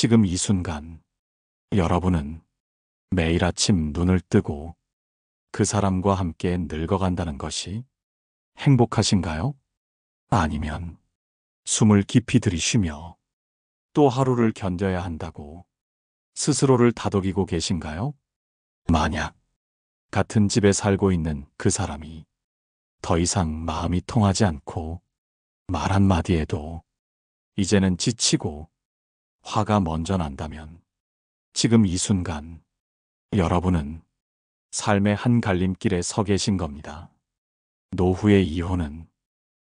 지금 이 순간 여러분은 매일 아침 눈을 뜨고 그 사람과 함께 늙어간다는 것이 행복하신가요? 아니면 숨을 깊이 들이쉬며 또 하루를 견뎌야 한다고 스스로를 다독이고 계신가요? 만약 같은 집에 살고 있는 그 사람이 더 이상 마음이 통하지 않고 말 한마디에도 이제는 지치고 화가 먼저 난다면 지금 이 순간 여러분은 삶의 한 갈림길에 서 계신 겁니다. 노후의 이혼은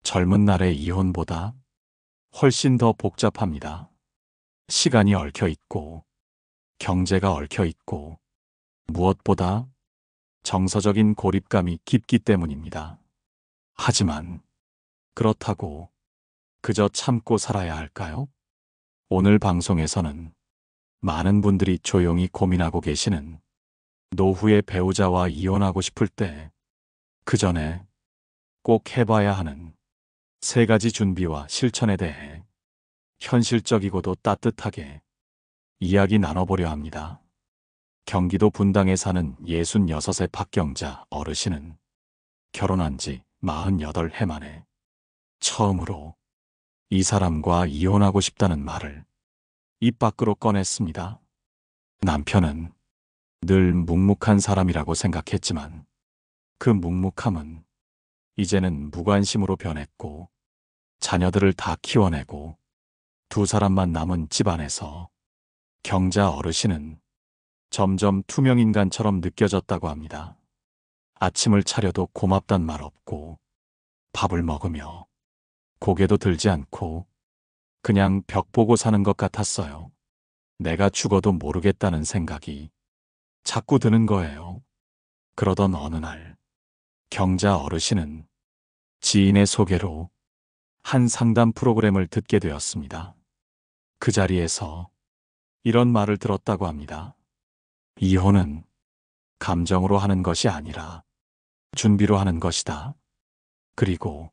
젊은 날의 이혼보다 훨씬 더 복잡합니다. 시간이 얽혀 있고 경제가 얽혀 있고 무엇보다 정서적인 고립감이 깊기 때문입니다. 하지만 그렇다고 그저 참고 살아야 할까요? 오늘 방송에서는 많은 분들이 조용히 고민하고 계시는 노후의 배우자와 이혼하고 싶을 때 그 전에 꼭 해봐야 하는 3가지 준비와 실천에 대해 현실적이고도 따뜻하게 이야기 나눠보려 합니다. 경기도 분당에 사는 66의 박경자 어르신은 결혼한 지 48해 만에 처음으로 이 사람과 이혼하고 싶다는 말을 입 밖으로 꺼냈습니다. 남편은 늘 묵묵한 사람이라고 생각했지만 그 묵묵함은 이제는 무관심으로 변했고 자녀들을 다 키워내고 2사람만 남은 집안에서 경자 어르신은 점점 투명인간처럼 느껴졌다고 합니다. 아침을 차려도 고맙단 말 없고 밥을 먹으며 고개도 들지 않고 그냥 벽 보고 사는 것 같았어요. 내가 죽어도 모르겠다는 생각이 자꾸 드는 거예요. 그러던 어느 날 경자 어르신은 지인의 소개로 한 상담 프로그램을 듣게 되었습니다. 그 자리에서 이런 말을 들었다고 합니다. 이혼은 감정으로 하는 것이 아니라 준비로 하는 것이다. 그리고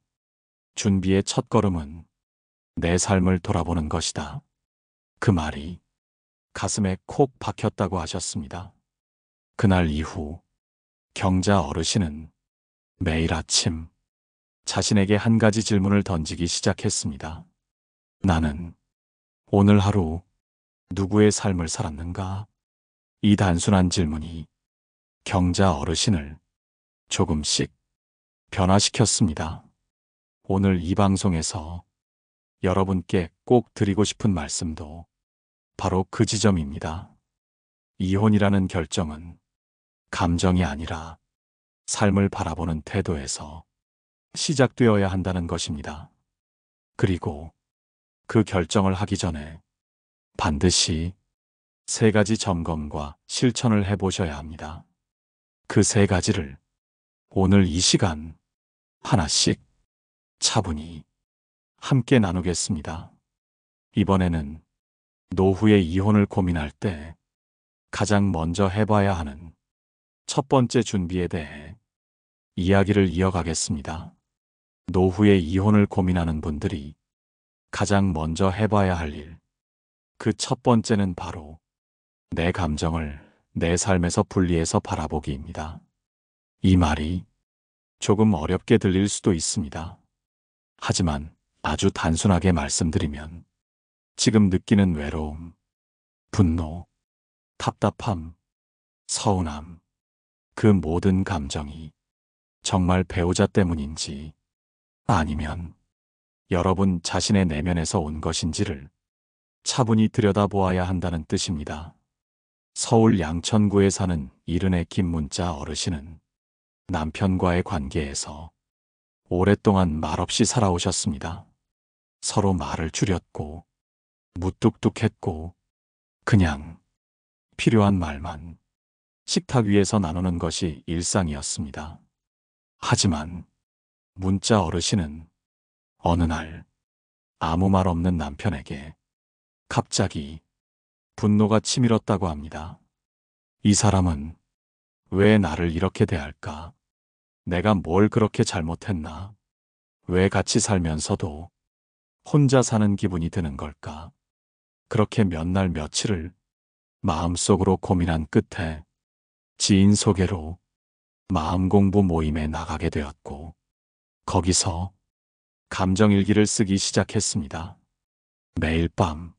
준비의 첫걸음은 내 삶을 돌아보는 것이다. 그 말이 가슴에 콕 박혔다고 하셨습니다. 그날 이후 경자 어르신은 매일 아침 자신에게 한 가지 질문을 던지기 시작했습니다. 나는 오늘 하루 누구의 삶을 살았는가? 이 단순한 질문이 경자 어르신을 조금씩 변화시켰습니다. 오늘 이 방송에서 여러분께 꼭 드리고 싶은 말씀도 바로 그 지점입니다. 이혼이라는 결정은 감정이 아니라 삶을 바라보는 태도에서 시작되어야 한다는 것입니다. 그리고 그 결정을 하기 전에 반드시 3가지 점검과 실천을 해보셔야 합니다. 그 3가지를 오늘 이 시간 하나씩 차분히 함께 나누겠습니다. 이번에는 노후의 이혼을 고민할 때 가장 먼저 해봐야 하는 첫 번째 준비에 대해 이야기를 이어가겠습니다. 노후의 이혼을 고민하는 분들이 가장 먼저 해봐야 할 일, 그 첫 번째는 바로 내 감정을 내 삶에서 분리해서 바라보기입니다. 이 말이 조금 어렵게 들릴 수도 있습니다. 하지만 아주 단순하게 말씀드리면 지금 느끼는 외로움, 분노, 답답함, 서운함, 그 모든 감정이 정말 배우자 때문인지 아니면 여러분 자신의 내면에서 온 것인지를 차분히 들여다보아야 한다는 뜻입니다. 서울 양천구에 사는 이른의 김문자 어르신은 남편과의 관계에서 오랫동안 말없이 살아오셨습니다. 서로 말을 줄였고 무뚝뚝했고 그냥 필요한 말만 식탁 위에서 나누는 것이 일상이었습니다. 하지만 문자 어르신은 어느 날 아무 말 없는 남편에게 갑자기 분노가 치밀었다고 합니다. 이 사람은 왜 나를 이렇게 대할까? 내가 뭘 그렇게 잘못했나? 왜 같이 살면서도 혼자 사는 기분이 드는 걸까? 그렇게 몇 날 며칠을 마음속으로 고민한 끝에 지인 소개로 마음공부 모임에 나가게 되었고, 거기서 감정일기를 쓰기 시작했습니다. 매일 밤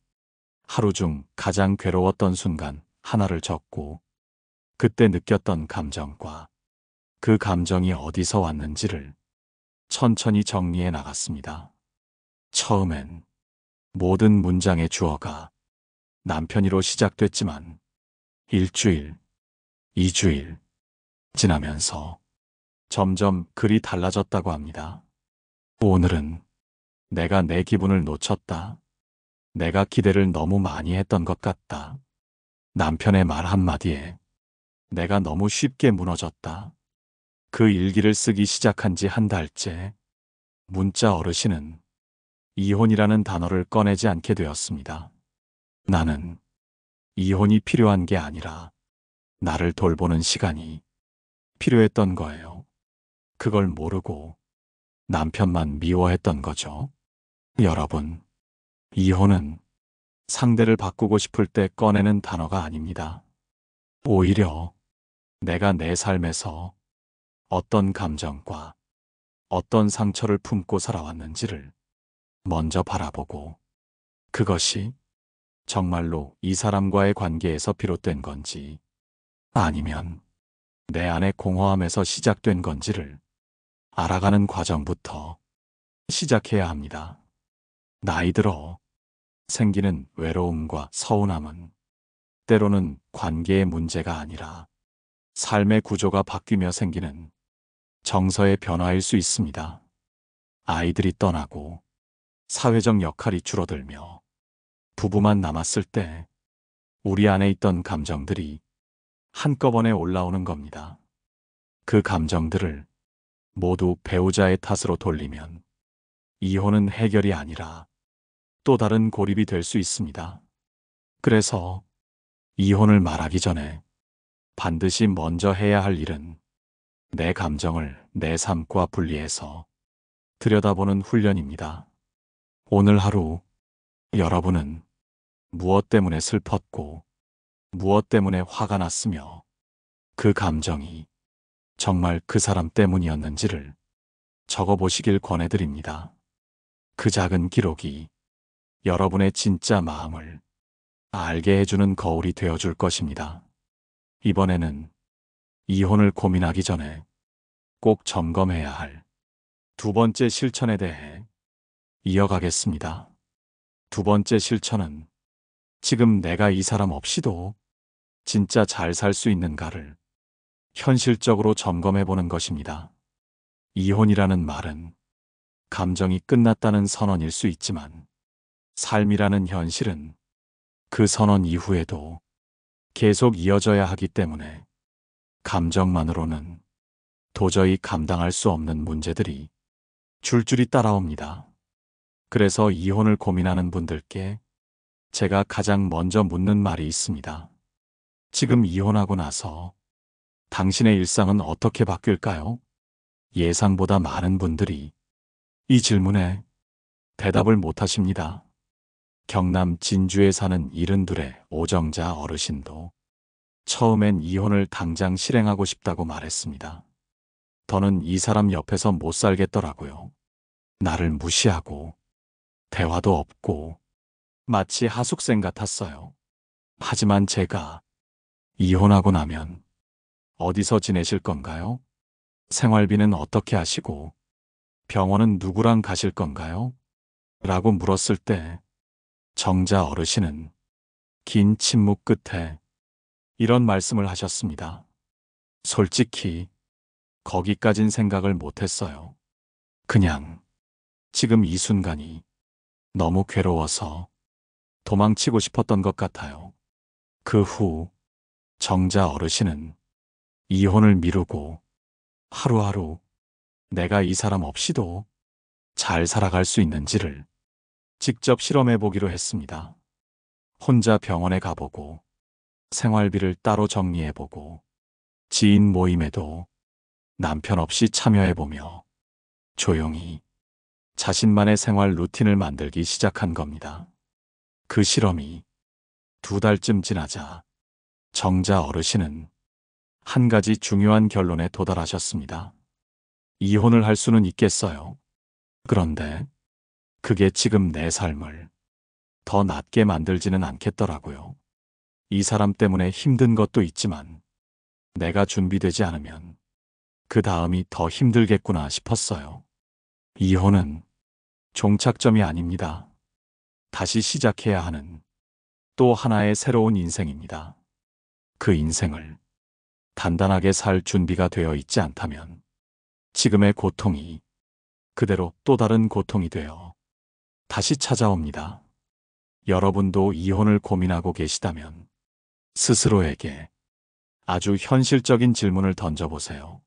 하루 중 가장 괴로웠던 순간 하나를 적고, 그때 느꼈던 감정과 그 감정이 어디서 왔는지를 천천히 정리해 나갔습니다. 처음엔 모든 문장의 주어가 남편이로 시작됐지만 일주일, 2주일 지나면서 점점 글이 달라졌다고 합니다. 오늘은 내가 내 기분을 놓쳤다. 내가 기대를 너무 많이 했던 것 같다. 남편의 말 한마디에 내가 너무 쉽게 무너졌다. 그 일기를 쓰기 시작한 지 한 달째 문자 어르신은 이혼이라는 단어를 꺼내지 않게 되었습니다. 나는 이혼이 필요한 게 아니라 나를 돌보는 시간이 필요했던 거예요. 그걸 모르고 남편만 미워했던 거죠. 여러분, 이혼은 상대를 바꾸고 싶을 때 꺼내는 단어가 아닙니다. 오히려 내가 내 삶에서 어떤 감정과 어떤 상처를 품고 살아왔는지를 먼저 바라보고, 그것이 정말로 이 사람과의 관계에서 비롯된 건지 아니면 내 안의 공허함에서 시작된 건지를 알아가는 과정부터 시작해야 합니다. 나이 들어 생기는 외로움과 서운함은 때로는 관계의 문제가 아니라 삶의 구조가 바뀌며 생기는 정서의 변화일 수 있습니다. 아이들이 떠나고 사회적 역할이 줄어들며 부부만 남았을 때 우리 안에 있던 감정들이 한꺼번에 올라오는 겁니다. 그 감정들을 모두 배우자의 탓으로 돌리면 이혼은 해결이 아니라 또 다른 고립이 될 수 있습니다. 그래서 이혼을 말하기 전에 반드시 먼저 해야 할 일은 내 감정을 내 삶과 분리해서 들여다보는 훈련입니다. 오늘 하루 여러분은 무엇 때문에 슬펐고 무엇 때문에 화가 났으며 그 감정이 정말 그 사람 때문이었는지를 적어보시길 권해드립니다. 그 작은 기록이 여러분의 진짜 마음을 알게 해주는 거울이 되어줄 것입니다. 이번에는 이혼을 고민하기 전에 꼭 점검해야 할 두 번째 실천에 대해 이어가겠습니다. 두 번째 실천은 지금 내가 이 사람 없이도 진짜 잘 살 수 있는가를 현실적으로 점검해 보는 것입니다. 이혼이라는 말은 감정이 끝났다는 선언일 수 있지만 삶이라는 현실은 그 선언 이후에도 계속 이어져야 하기 때문에 감정만으로는 도저히 감당할 수 없는 문제들이 줄줄이 따라옵니다. 그래서 이혼을 고민하는 분들께 제가 가장 먼저 묻는 말이 있습니다. 지금 이혼하고 나서 당신의 일상은 어떻게 바뀔까요? 예상보다 많은 분들이 이 질문에 대답을 못 하십니다. 경남 진주에 사는 72의 오정자 어르신도 처음엔 이혼을 당장 실행하고 싶다고 말했습니다. 더는 이 사람 옆에서 못 살겠더라고요. 나를 무시하고 대화도 없고 마치 하숙생 같았어요. 하지만 제가 이혼하고 나면 어디서 지내실 건가요? 생활비는 어떻게 하시고 병원은 누구랑 가실 건가요? 라고 물었을 때 정자 어르신은 긴 침묵 끝에 이런 말씀을 하셨습니다. 솔직히 거기까진 생각을 못했어요. 그냥 지금 이 순간이 너무 괴로워서 도망치고 싶었던 것 같아요. 그 후 정자 어르신은 이혼을 미루고 하루하루 내가 이 사람 없이도 잘 살아갈 수 있는지를 직접 실험해 보기로 했습니다. 혼자 병원에 가보고 생활비를 따로 정리해 보고 지인 모임에도 남편 없이 참여해 보며 조용히 자신만의 생활 루틴을 만들기 시작한 겁니다. 그 실험이 2달쯤 지나자 정자 어르신은 한 가지 중요한 결론에 도달하셨습니다. 이혼을 할 수는 있겠어요. 그런데 그게 지금 내 삶을 더 낫게 만들지는 않겠더라고요. 이 사람 때문에 힘든 것도 있지만 내가 준비되지 않으면 그 다음이 더 힘들겠구나 싶었어요. 이혼은 종착점이 아닙니다. 다시 시작해야 하는 또 하나의 새로운 인생입니다. 그 인생을 단단하게 살 준비가 되어 있지 않다면 지금의 고통이 그대로 또 다른 고통이 되어 다시 찾아옵니다. 여러분도 이혼을 고민하고 계시다면 스스로에게 아주 현실적인 질문을 던져보세요.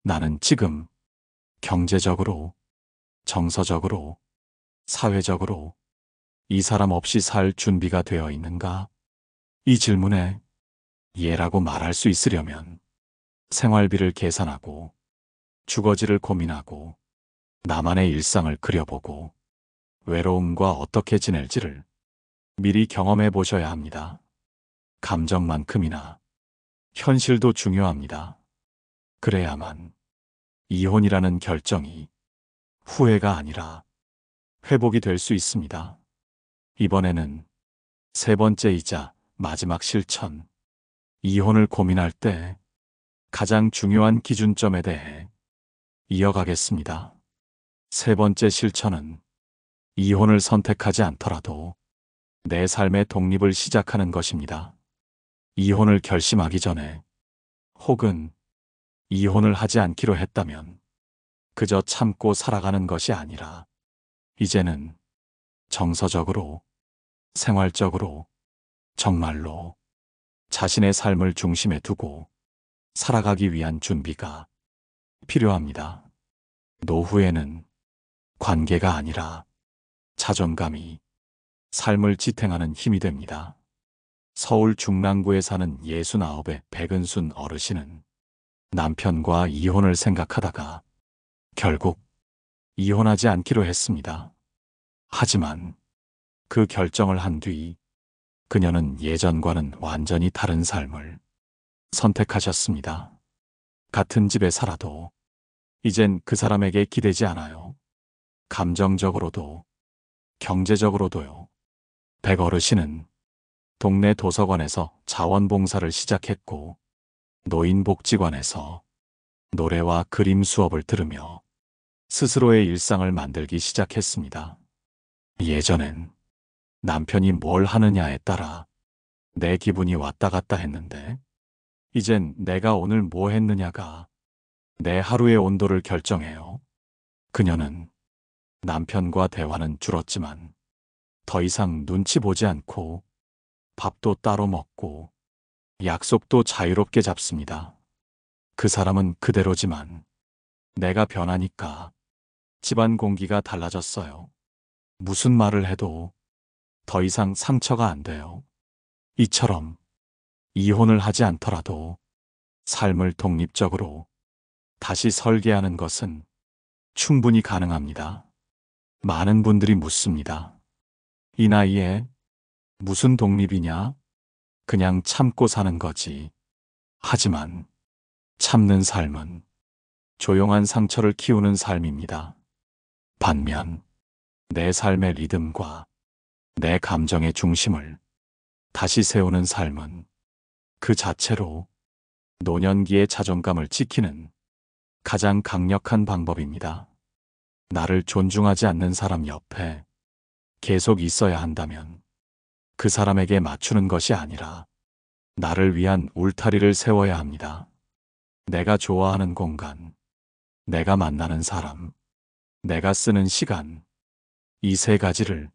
나는 지금 경제적으로, 정서적으로, 사회적으로 이 사람 없이 살 준비가 되어 있는가? 이 질문에 예라고 말할 수 있으려면 생활비를 계산하고 주거지를 고민하고 나만의 일상을 그려보고 외로움과 어떻게 지낼지를 미리 경험해 보셔야 합니다. 감정만큼이나 현실도 중요합니다. 그래야만 이혼이라는 결정이 후회가 아니라 회복이 될 수 있습니다. 이번에는 3번째이자 마지막 실천, 이혼을 고민할 때 가장 중요한 기준점에 대해 이어가겠습니다. 3번째 실천은 이혼을 선택하지 않더라도 내 삶의 독립을 시작하는 것입니다. 이혼을 결심하기 전에 혹은 이혼을 하지 않기로 했다면 그저 참고 살아가는 것이 아니라 이제는 정서적으로, 생활적으로, 정말로 자신의 삶을 중심에 두고 살아가기 위한 준비가 필요합니다. 노후에는 관계가 아니라 자존감이 삶을 지탱하는 힘이 됩니다. 서울 중랑구에 사는 69의 백은순 어르신은 남편과 이혼을 생각하다가 결국 이혼하지 않기로 했습니다. 하지만 그 결정을 한 뒤 그녀는 예전과는 완전히 다른 삶을 선택하셨습니다. 같은 집에 살아도 이젠 그 사람에게 기대지 않아요. 감정적으로도 경제적으로도요. 백 어르신은 동네 도서관에서 자원봉사를 시작했고 노인복지관에서 노래와 그림 수업을 들으며 스스로의 일상을 만들기 시작했습니다. 예전엔 남편이 뭘 하느냐에 따라 내 기분이 왔다 갔다 했는데 이젠 내가 오늘 뭐 했느냐가 내 하루의 온도를 결정해요. 그녀는 남편과 대화는 줄었지만 더 이상 눈치 보지 않고 밥도 따로 먹고 약속도 자유롭게 잡습니다. 그 사람은 그대로지만 내가 변하니까 집안 공기가 달라졌어요. 무슨 말을 해도 더 이상 상처가 안 돼요. 이처럼 이혼을 하지 않더라도 삶을 독립적으로 다시 설계하는 것은 충분히 가능합니다. 많은 분들이 묻습니다. 이 나이에 무슨 독립이냐? 그냥 참고 사는 거지. 하지만 참는 삶은 조용한 상처를 키우는 삶입니다. 반면 내 삶의 리듬과 내 감정의 중심을 다시 세우는 삶은 그 자체로 노년기의 자존감을 지키는 가장 강력한 방법입니다. 나를 존중하지 않는 사람 옆에 계속 있어야 한다면 그 사람에게 맞추는 것이 아니라 나를 위한 울타리를 세워야 합니다. 내가 좋아하는 공간, 내가 만나는 사람, 내가 쓰는 시간, 이 3가지를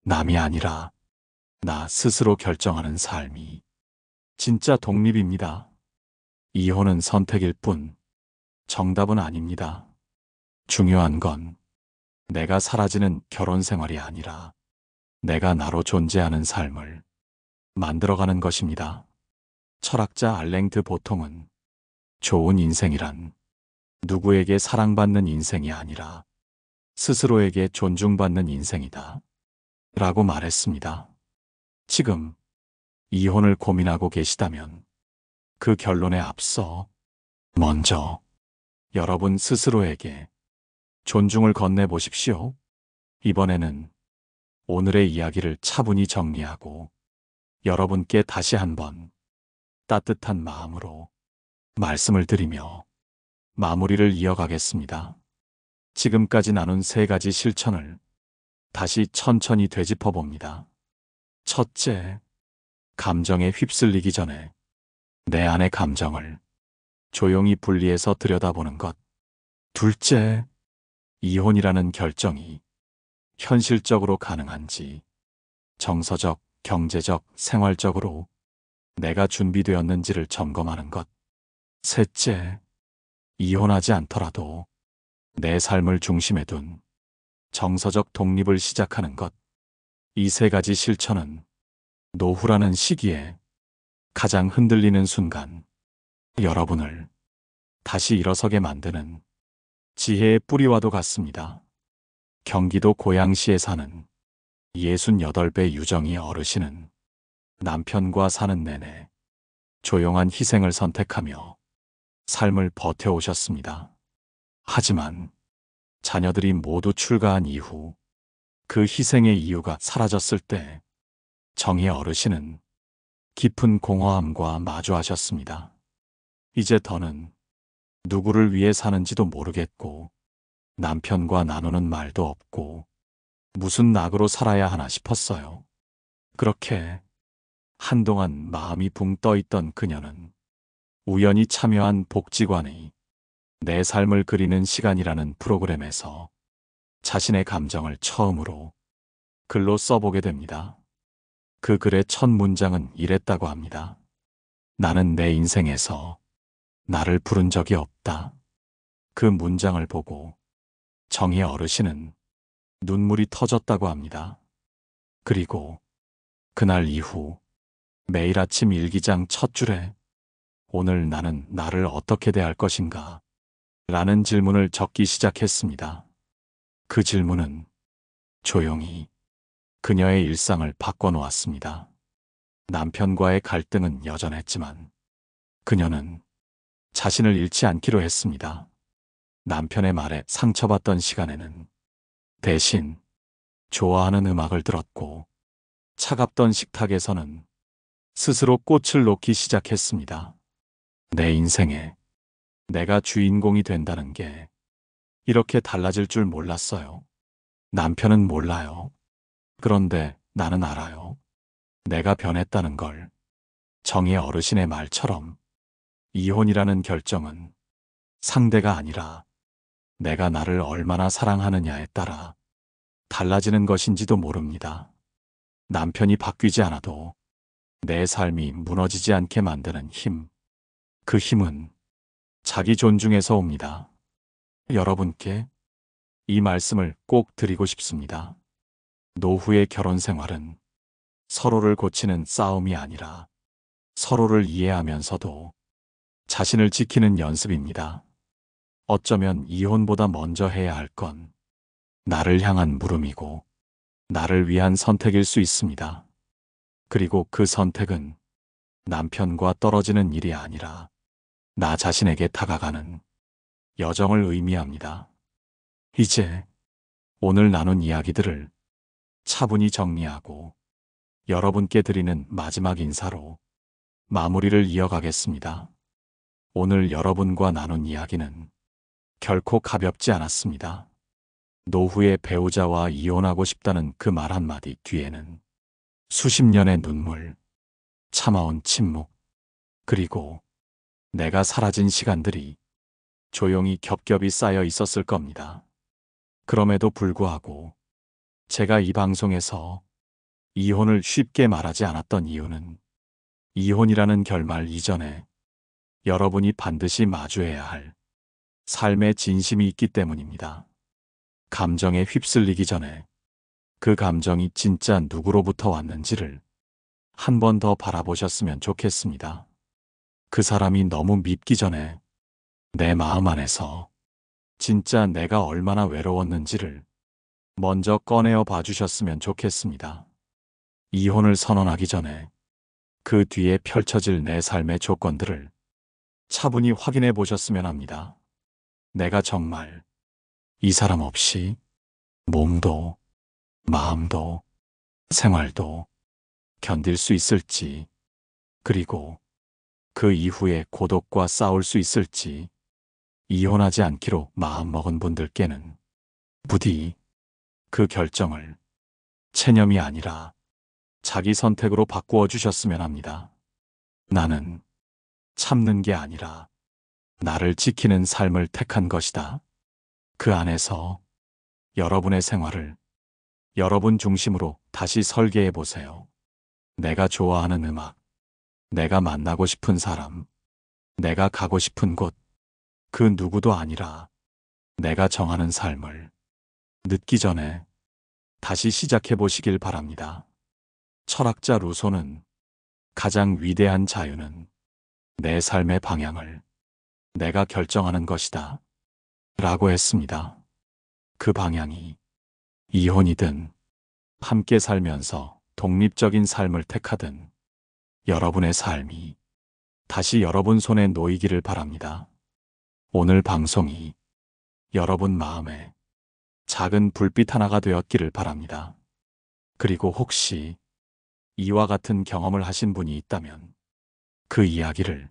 남이 아니라 나 스스로 결정하는 삶이 진짜 독립입니다. 이혼은 선택일 뿐 정답은 아닙니다. 중요한 건 내가 사라지는 결혼 생활이 아니라 내가 나로 존재하는 삶을 만들어가는 것입니다. 철학자 알랭드 보통은 좋은 인생이란 누구에게 사랑받는 인생이 아니라 스스로에게 존중받는 인생이다 라고 말했습니다. 지금 이혼을 고민하고 계시다면 그 결론에 앞서 먼저 여러분 스스로에게 존중을 건네보십시오. 이번에는 오늘의 이야기를 차분히 정리하고 여러분께 다시 한번 따뜻한 마음으로 말씀을 드리며 마무리를 이어가겠습니다. 지금까지 나눈 세 가지 실천을 다시 천천히 되짚어 봅니다. 첫째, 감정에 휩쓸리기 전에 내 안의 감정을 조용히 분리해서 들여다보는 것. 둘째, 이혼이라는 결정이 현실적으로 가능한지, 정서적, 경제적, 생활적으로 내가 준비되었는지를 점검하는 것. 셋째, 이혼하지 않더라도 내 삶을 중심에 둔 정서적 독립을 시작하는 것. 이 세 가지 실천은 노후라는 시기에 가장 흔들리는 순간 여러분을 다시 일어서게 만드는 지혜의 뿌리와도 같습니다. 경기도 고양시에 사는 68배 유정희 어르신은 남편과 사는 내내 조용한 희생을 선택하며 삶을 버텨오셨습니다. 하지만 자녀들이 모두 출가한 이후 그 희생의 이유가 사라졌을 때 정희 어르신은 깊은 공허함과 마주하셨습니다. 이제 더는 누구를 위해 사는지도 모르겠고 남편과 나누는 말도 없고 무슨 낙으로 살아야 하나 싶었어요. 그렇게 한동안 마음이 붕 떠 있던 그녀는 우연히 참여한 복지관의 내 삶을 그리는 시간이라는 프로그램에서 자신의 감정을 처음으로 글로 써보게 됩니다. 그 글의 첫 문장은 이랬다고 합니다. 나는 내 인생에서 나를 부른 적이 없다. 그 문장을 보고 정희 어르신은 눈물이 터졌다고 합니다. 그리고 그날 이후 매일 아침 일기장 첫 줄에 오늘 나는 나를 어떻게 대할 것인가? 라는 질문을 적기 시작했습니다. 그 질문은 조용히 그녀의 일상을 바꿔놓았습니다. 남편과의 갈등은 여전했지만 그녀는 자신을 잃지 않기로 했습니다. 남편의 말에 상처받던 시간에는 대신 좋아하는 음악을 들었고 차갑던 식탁에서는 스스로 꽃을 놓기 시작했습니다. 내 인생에 내가 주인공이 된다는 게 이렇게 달라질 줄 몰랐어요. 남편은 몰라요. 그런데 나는 알아요. 내가 변했다는 걸. 정희 어르신의 말처럼 이혼이라는 결정은 상대가 아니라 내가 나를 얼마나 사랑하느냐에 따라 달라지는 것인지도 모릅니다. 남편이 바뀌지 않아도 내 삶이 무너지지 않게 만드는 힘. 그 힘은 자기 존중에서 옵니다. 여러분께 이 말씀을 꼭 드리고 싶습니다. 노후의 결혼 생활은 서로를 고치는 싸움이 아니라 서로를 이해하면서도 자신을 지키는 연습입니다. 어쩌면 이혼보다 먼저 해야 할 건 나를 향한 물음이고 나를 위한 선택일 수 있습니다. 그리고 그 선택은 남편과 떨어지는 일이 아니라 나 자신에게 다가가는 여정을 의미합니다. 이제 오늘 나눈 이야기들을 차분히 정리하고 여러분께 드리는 마지막 인사로 마무리를 이어가겠습니다. 오늘 여러분과 나눈 이야기는 결코 가볍지 않았습니다. 노후의 배우자와 이혼하고 싶다는 그 말 한마디 뒤에는 수십 년의 눈물, 참아온 침묵, 그리고 내가 사라진 시간들이 조용히 겹겹이 쌓여 있었을 겁니다. 그럼에도 불구하고 제가 이 방송에서 이혼을 쉽게 말하지 않았던 이유는 이혼이라는 결말 이전에 여러분이 반드시 마주해야 할 삶의 진심이 있기 때문입니다. 감정에 휩쓸리기 전에 그 감정이 진짜 누구로부터 왔는지를 한 번 더 바라보셨으면 좋겠습니다. 그 사람이 너무 밉기 전에 내 마음 안에서 진짜 내가 얼마나 외로웠는지를 먼저 꺼내어 봐주셨으면 좋겠습니다. 이혼을 선언하기 전에 그 뒤에 펼쳐질 내 삶의 조건들을 차분히 확인해 보셨으면 합니다. 내가 정말 이 사람 없이 몸도 마음도 생활도 견딜 수 있을지, 그리고 그 이후에 고독과 싸울 수 있을지, 이혼하지 않기로 마음먹은 분들께는 부디 그 결정을 체념이 아니라 자기 선택으로 바꾸어 주셨으면 합니다. 나는 참는 게 아니라 나를 지키는 삶을 택한 것이다. 그 안에서 여러분의 생활을 여러분 중심으로 다시 설계해 보세요. 내가 좋아하는 음악, 내가 만나고 싶은 사람, 내가 가고 싶은 곳, 그 누구도 아니라 내가 정하는 삶을 늦기 전에 다시 시작해 보시길 바랍니다. 철학자 루소는 가장 위대한 자유는 내 삶의 방향을 내가 결정하는 것이다 라고 했습니다. 그 방향이 이혼이든 함께 살면서 독립적인 삶을 택하든 여러분의 삶이 다시 여러분 손에 놓이기를 바랍니다. 오늘 방송이 여러분 마음에 작은 불빛 하나가 되었기를 바랍니다. 그리고 혹시 이와 같은 경험을 하신 분이 있다면 그 이야기를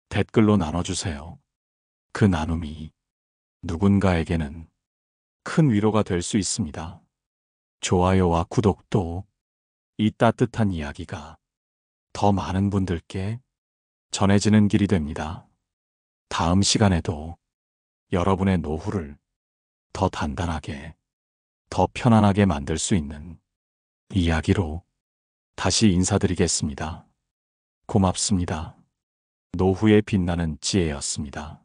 댓글로 나눠주세요. 그 나눔이 누군가에게는 큰 위로가 될 수 있습니다. 좋아요와 구독도 이 따뜻한 이야기가 더 많은 분들께 전해지는 길이 됩니다. 다음 시간에도 여러분의 노후를 더 단단하게, 더 편안하게 만들 수 있는 이야기로 다시 인사드리겠습니다. 고맙습니다. 노후에 빛나는 지혜였습니다.